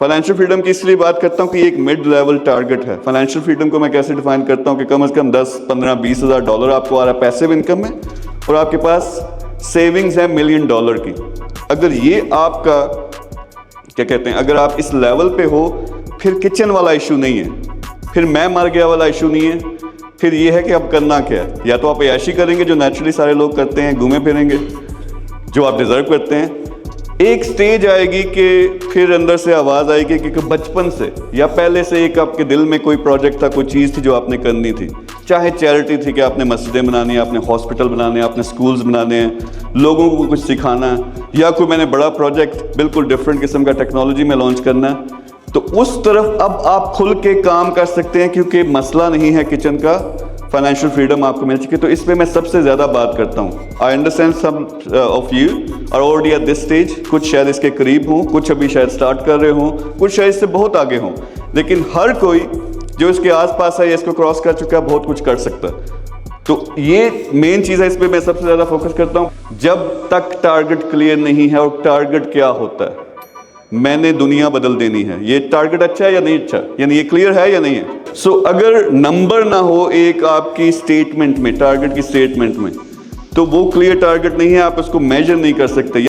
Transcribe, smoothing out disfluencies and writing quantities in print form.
Financial freedom की इसलिए बात करता हूँ कि एक मिड लेवल टारगेट है। फाइनेंशियल फ्रीडम को मैं कैसे डिफाइन करता हूँ कि कम से कम 10, 15, 20 हज़ार डॉलर आपको आ रहा है पैसिव इनकम में, और आपके पास सेविंग्स है $1 मिलियन की। अगर ये आपका क्या कहते हैं, अगर आप इस लेवल पे हो, फिर किचन वाला इशू नहीं है, फिर मैं मर गया वाला इशू नहीं है, फिर ये है कि अब करना क्या है। या तो आप ऐशी करेंगे जो नेचुरली सारे लोग करते हैं, घूमे फिरेंगे, जो आप डिजर्व करते हैं। एक स्टेज आएगी कि फिर अंदर से आवाज़ आएगी कि बचपन से या पहले से एक आपके दिल में कोई प्रोजेक्ट था, कोई चीज़ थी जो आपने करनी थी, चाहे चैरिटी थी कि आपने मस्जिदें बनानी है, आपने हॉस्पिटल बनाने हैं, आपने स्कूल्स बनाने हैं, लोगों को कुछ सिखाना है, या कोई मैंने बड़ा प्रोजेक्ट बिल्कुल डिफरेंट किस्म का टेक्नोलॉजी में लॉन्च करना है, तो उस तरफ अब आप खुल के काम कर सकते हैं क्योंकि मसला नहीं है किचन का। फाइनेंशियल फ्रीडम आपको मिल चुकी है, तो इस पे मैं सबसे ज़्यादा बात करता हूँ। I understand some of you are already at this stage, कुछ शायद इसके करीब हों, कुछ अभी शायद स्टार्ट कर रहे हों, कुछ शायद इससे बहुत आगे हों, लेकिन हर कोई जो इसके आसपास है, इसको क्रॉस कर चुका है, बहुत कुछ कर सकता है। तो ये मेन चीज़ है, इस पर मैं सबसे ज़्यादा फोकस करता हूँ। जब तक टारगेट क्लियर नहीं है, और टारगेट क्या होता है, मैंने दुनिया बदल देनी है, ये टारगेट अच्छा है या नहीं अच्छा, यानी ये क्लियर है या नहीं है। सो अगर नंबर ना हो एक आपकी स्टेटमेंट में, टारगेट की स्टेटमेंट में, तो वो क्लियर टारगेट नहीं है, आप उसको मेजर नहीं कर सकते।